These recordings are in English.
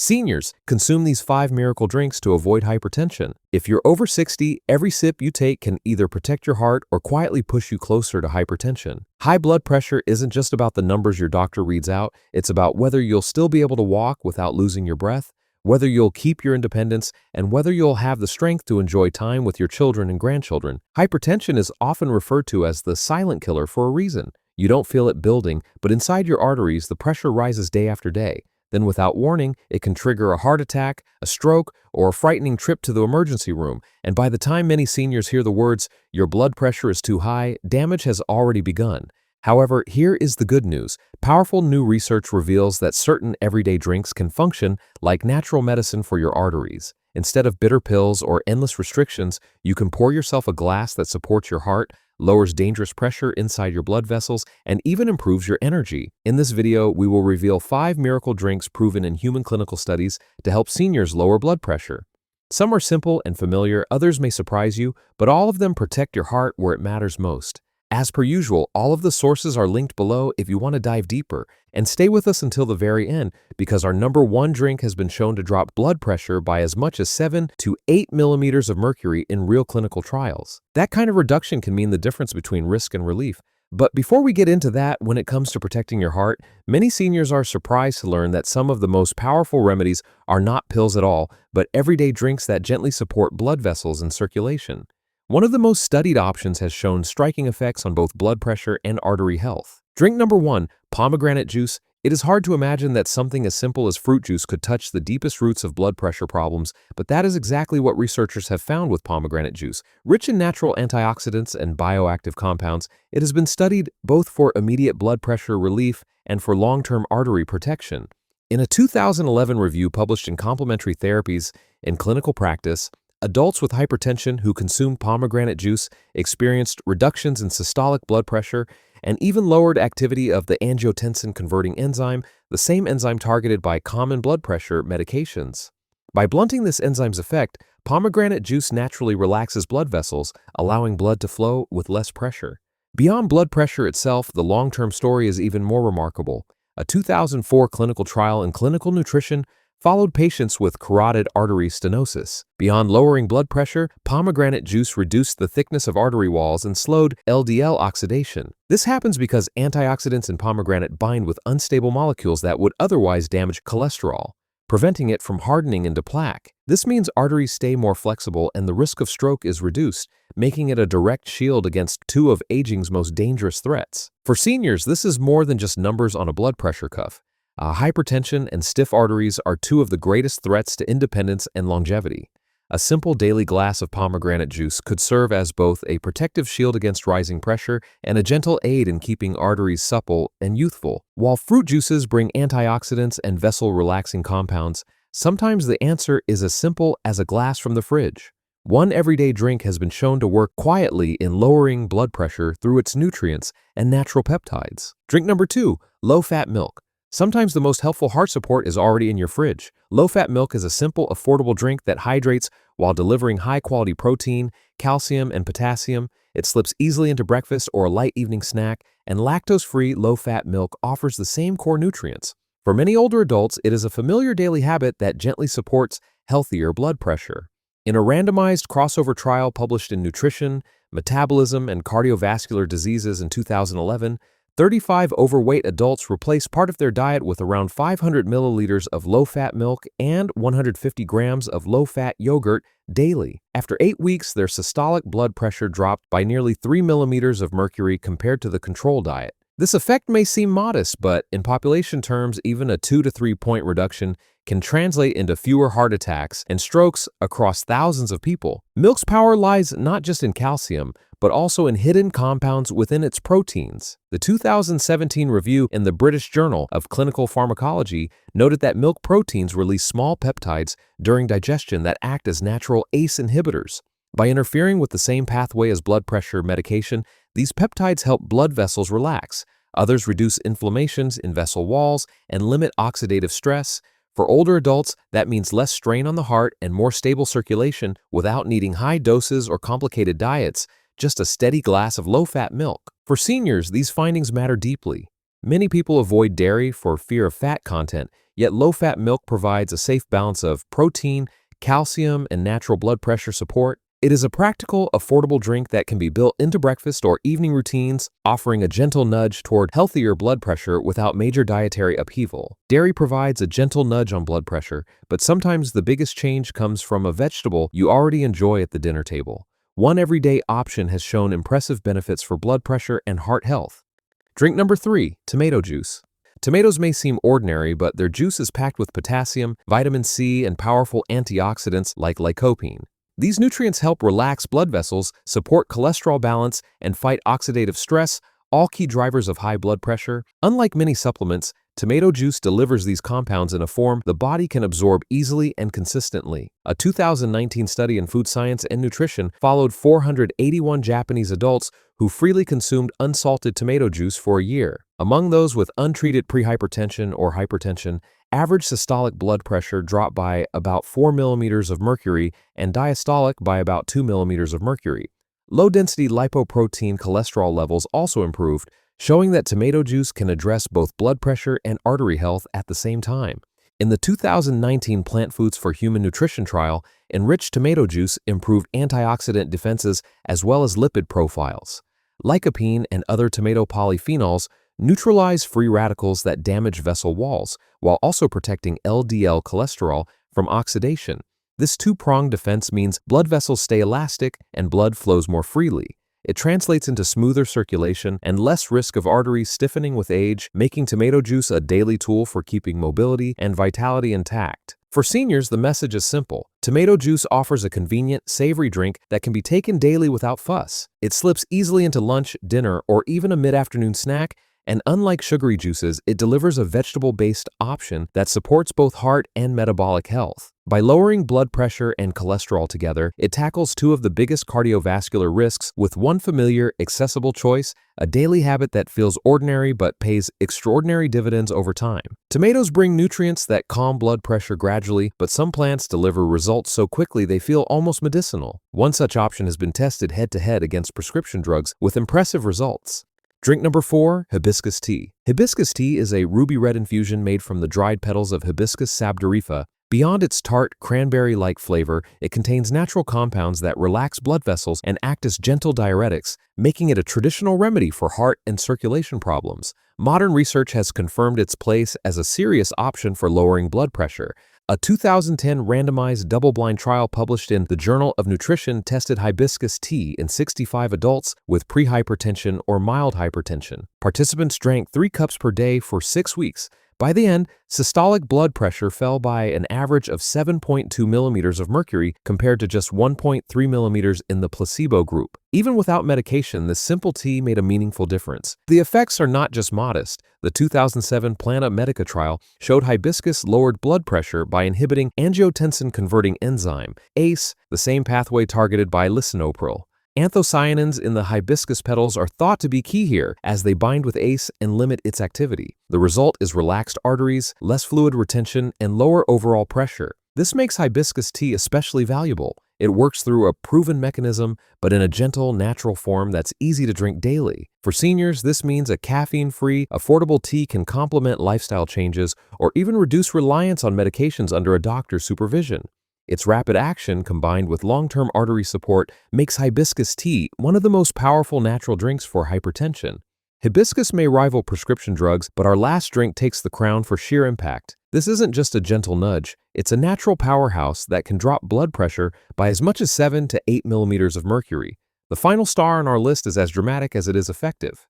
Seniors, consume these 5 miracle drinks to avoid hypertension. If you're over 60, every sip you take can either protect your heart or quietly push you closer to hypertension. High blood pressure isn't just about the numbers your doctor reads out, it's about whether you'll still be able to walk without losing your breath, whether you'll keep your independence, and whether you'll have the strength to enjoy time with your children and grandchildren. Hypertension is often referred to as the silent killer for a reason. You don't feel it building, but inside your arteries, the pressure rises day after day. Then without warning, it can trigger a heart attack, a stroke, or a frightening trip to the emergency room. And by the time many seniors hear the words, "Your blood pressure is too high," damage has already begun. However, here is the good news. Powerful new research reveals that certain everyday drinks can function like natural medicine for your arteries. Instead of bitter pills or endless restrictions, you can pour yourself a glass that supports your heart, lowers dangerous pressure inside your blood vessels, and even improves your energy. In this video, we will reveal 5 miracle drinks proven in human clinical studies to help seniors lower blood pressure. Some are simple and familiar, others may surprise you, but all of them protect your heart where it matters most. As per usual, all of the sources are linked below if you want to dive deeper. And stay with us until the very end, because our number 1 drink has been shown to drop blood pressure by as much as 7 to 8 millimeters of mercury in real clinical trials. That kind of reduction can mean the difference between risk and relief. But before we get into that, when it comes to protecting your heart, many seniors are surprised to learn that some of the most powerful remedies are not pills at all, but everyday drinks that gently support blood vessels and circulation. One of the most studied options has shown striking effects on both blood pressure and artery health. Drink number 1, pomegranate juice. It is hard to imagine that something as simple as fruit juice could touch the deepest roots of blood pressure problems, but that is exactly what researchers have found with pomegranate juice. Rich in natural antioxidants and bioactive compounds, it has been studied both for immediate blood pressure relief and for long-term artery protection. In a 2011 review published in Complementary Therapies in Clinical Practice, adults with hypertension who consumed pomegranate juice experienced reductions in systolic blood pressure and even lowered activity of the angiotensin-converting enzyme, the same enzyme targeted by common blood pressure medications. By blunting this enzyme's effect, pomegranate juice naturally relaxes blood vessels, allowing blood to flow with less pressure. Beyond blood pressure itself, the long-term story is even more remarkable. A 2004 clinical trial in clinical nutrition followed patients with carotid artery stenosis. Beyond lowering blood pressure, pomegranate juice reduced the thickness of artery walls and slowed LDL oxidation. This happens because antioxidants in pomegranate bind with unstable molecules that would otherwise damage cholesterol, preventing it from hardening into plaque. This means arteries stay more flexible and the risk of stroke is reduced, making it a direct shield against 2 of aging's most dangerous threats. For seniors, this is more than just numbers on a blood pressure cuff. Hypertension and stiff arteries are 2 of the greatest threats to independence and longevity. A simple daily glass of pomegranate juice could serve as both a protective shield against rising pressure and a gentle aid in keeping arteries supple and youthful. While fruit juices bring antioxidants and vessel-relaxing compounds, sometimes the answer is as simple as a glass from the fridge. One everyday drink has been shown to work quietly in lowering blood pressure through its nutrients and natural peptides. Drink number 2, low-fat milk. Sometimes the most helpful heart support is already in your fridge. Low-fat milk is a simple, affordable drink that hydrates while delivering high-quality protein, calcium, and potassium. It slips easily into breakfast or a light evening snack, and lactose-free, low-fat milk offers the same core nutrients. For many older adults, it is a familiar daily habit that gently supports healthier blood pressure. In a randomized crossover trial published in Nutrition, Metabolism, and Cardiovascular Diseases in 2011, 35 overweight adults replaced part of their diet with around 500 milliliters of low-fat milk and 150 grams of low-fat yogurt daily. After 8 weeks, their systolic blood pressure dropped by nearly 3 millimeters of mercury compared to the control diet. This effect may seem modest, but in population terms, even a 2 to 3 point reduction can translate into fewer heart attacks and strokes across thousands of people. Milk's power lies not just in calcium, but also in hidden compounds within its proteins. The 2017 review in the British Journal of Clinical Pharmacology noted that milk proteins release small peptides during digestion that act as natural ACE inhibitors. By interfering with the same pathway as blood pressure medication, these peptides help blood vessels relax. Others reduce inflammations in vessel walls and limit oxidative stress. For older adults, that means less strain on the heart and more stable circulation without needing high doses or complicated diets, just a steady glass of low-fat milk. For seniors, these findings matter deeply. Many people avoid dairy for fear of fat content, yet low-fat milk provides a safe balance of protein, calcium, and natural blood pressure support. It is a practical, affordable drink that can be built into breakfast or evening routines, offering a gentle nudge toward healthier blood pressure without major dietary upheaval. Dairy provides a gentle nudge on blood pressure, but sometimes the biggest change comes from a vegetable you already enjoy at the dinner table. One everyday option has shown impressive benefits for blood pressure and heart health. Drink number 3, tomato juice. Tomatoes may seem ordinary, but their juice is packed with potassium, vitamin C, and powerful antioxidants like lycopene. These nutrients help relax blood vessels, support cholesterol balance, and fight oxidative stress, all key drivers of high blood pressure. Unlike many supplements, tomato juice delivers these compounds in a form the body can absorb easily and consistently. A 2019 study in Food Science and Nutrition followed 481 Japanese adults who freely consumed unsalted tomato juice for a year. Among those with untreated prehypertension or hypertension, average systolic blood pressure dropped by about 4 millimeters of mercury and diastolic by about 2 millimeters of mercury. Low-density lipoprotein cholesterol levels also improved, showing that tomato juice can address both blood pressure and artery health at the same time. In the 2019 Plant Foods for Human Nutrition trial, enriched tomato juice improved antioxidant defenses as well as lipid profiles. Lycopene and other tomato polyphenols neutralize free radicals that damage vessel walls, while also protecting LDL cholesterol from oxidation. This two-pronged defense means blood vessels stay elastic and blood flows more freely. It translates into smoother circulation and less risk of arteries stiffening with age, making tomato juice a daily tool for keeping mobility and vitality intact. For seniors, the message is simple. Tomato juice offers a convenient, savory drink that can be taken daily without fuss. It slips easily into lunch, dinner, or even a mid-afternoon snack, and unlike sugary juices, it delivers a vegetable-based option that supports both heart and metabolic health. By lowering blood pressure and cholesterol together, it tackles two of the biggest cardiovascular risks with one familiar, accessible choice, a daily habit that feels ordinary but pays extraordinary dividends over time. Tomatoes bring nutrients that calm blood pressure gradually, but some plants deliver results so quickly they feel almost medicinal. One such option has been tested head-to-head against prescription drugs with impressive results. Drink number 4, hibiscus tea. Hibiscus tea is a ruby red infusion made from the dried petals of Hibiscus sabdarifa. Beyond its tart, cranberry-like flavor, it contains natural compounds that relax blood vessels and act as gentle diuretics, making it a traditional remedy for heart and circulation problems. Modern research has confirmed its place as a serious option for lowering blood pressure. A 2010 randomized double-blind trial published in the Journal of Nutrition tested hibiscus tea in 65 adults with prehypertension or mild hypertension. Participants drank 3 cups per day for 6 weeks. By the end, systolic blood pressure fell by an average of 7.2 millimeters of mercury compared to just 1.3 millimeters in the placebo group. Even without medication, this simple tea made a meaningful difference. The effects are not just modest. The 2007 Planta Medica trial showed hibiscus lowered blood pressure by inhibiting angiotensin-converting enzyme, ACE, the same pathway targeted by lisinopril. Anthocyanins in the hibiscus petals are thought to be key here, as they bind with ACE and limit its activity. The result is relaxed arteries, less fluid retention, and lower overall pressure. This makes hibiscus tea especially valuable. It works through a proven mechanism, but in a gentle, natural form that's easy to drink daily. For seniors, this means a caffeine-free, affordable tea can complement lifestyle changes or even reduce reliance on medications under a doctor's supervision. Its rapid action, combined with long-term artery support, makes hibiscus tea one of the most powerful natural drinks for hypertension. Hibiscus may rival prescription drugs, but our last drink takes the crown for sheer impact. This isn't just a gentle nudge, it's a natural powerhouse that can drop blood pressure by as much as 7 to 8 millimeters of mercury. The final star on our list is as dramatic as it is effective.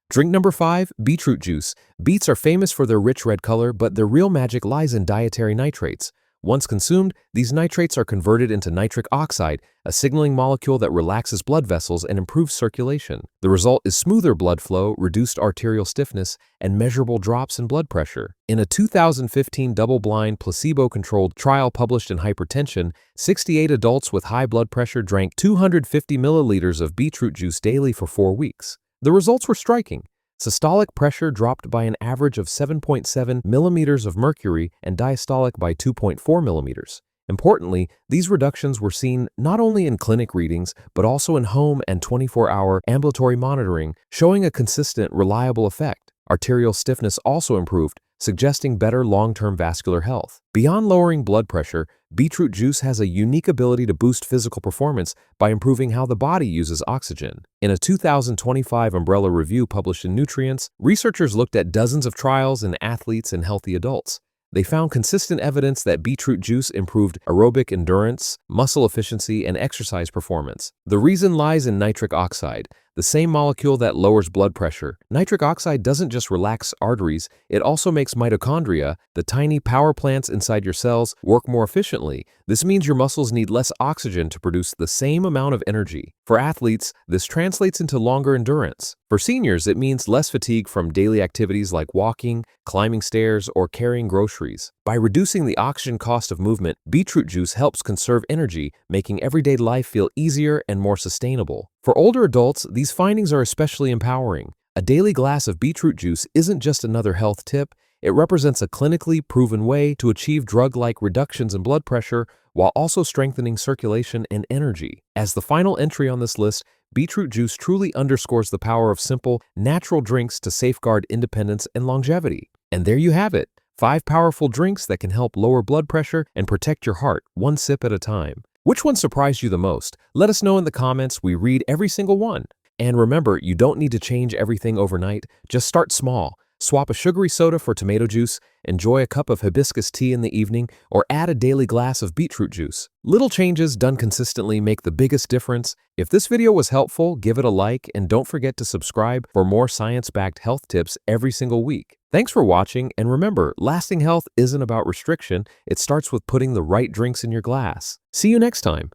Drink number 5, beetroot juice. Beets are famous for their rich red color, but their real magic lies in dietary nitrates. Once consumed, these nitrates are converted into nitric oxide, a signaling molecule that relaxes blood vessels and improves circulation. The result is smoother blood flow, reduced arterial stiffness, and measurable drops in blood pressure. In a 2015 double-blind, placebo-controlled trial published in Hypertension, 68 adults with high blood pressure drank 250 milliliters of beetroot juice daily for 4 weeks. The results were striking. Systolic pressure dropped by an average of 7.7 millimeters of mercury and diastolic by 2.4 millimeters. Importantly, these reductions were seen not only in clinic readings, but also in home and 24-hour ambulatory monitoring, showing a consistent, reliable effect. Arterial stiffness also improved, suggesting better long-term vascular health. Beyond lowering blood pressure, beetroot juice has a unique ability to boost physical performance by improving how the body uses oxygen. In a 2025 Umbrella review published in Nutrients, researchers looked at dozens of trials in athletes and healthy adults. They found consistent evidence that beetroot juice improved aerobic endurance, muscle efficiency, and exercise performance. The reason lies in nitric oxide, the same molecule that lowers blood pressure. Nitric oxide doesn't just relax arteries, it also makes mitochondria, the tiny power plants inside your cells, work more efficiently. This means your muscles need less oxygen to produce the same amount of energy. For athletes, this translates into longer endurance. For seniors, it means less fatigue from daily activities like walking, climbing stairs, or carrying groceries. By reducing the oxygen cost of movement, beetroot juice helps conserve energy, making everyday life feel easier and more sustainable. For older adults, these findings are especially empowering. A daily glass of beetroot juice isn't just another health tip, it represents a clinically proven way to achieve drug-like reductions in blood pressure while also strengthening circulation and energy. As the final entry on this list, beetroot juice truly underscores the power of simple, natural drinks to safeguard independence and longevity. And there you have it, 5 powerful drinks that can help lower blood pressure and protect your heart, one sip at a time. Which one surprised you the most? Let us know in the comments. We read every single one. And remember, you don't need to change everything overnight. Just start small. Swap a sugary soda for tomato juice, enjoy a cup of hibiscus tea in the evening, or add a daily glass of beetroot juice. Little changes done consistently make the biggest difference. If this video was helpful, give it a like and don't forget to subscribe for more science-backed health tips every single week. Thanks for watching, and remember, lasting health isn't about restriction, it starts with putting the right drinks in your glass. See you next time.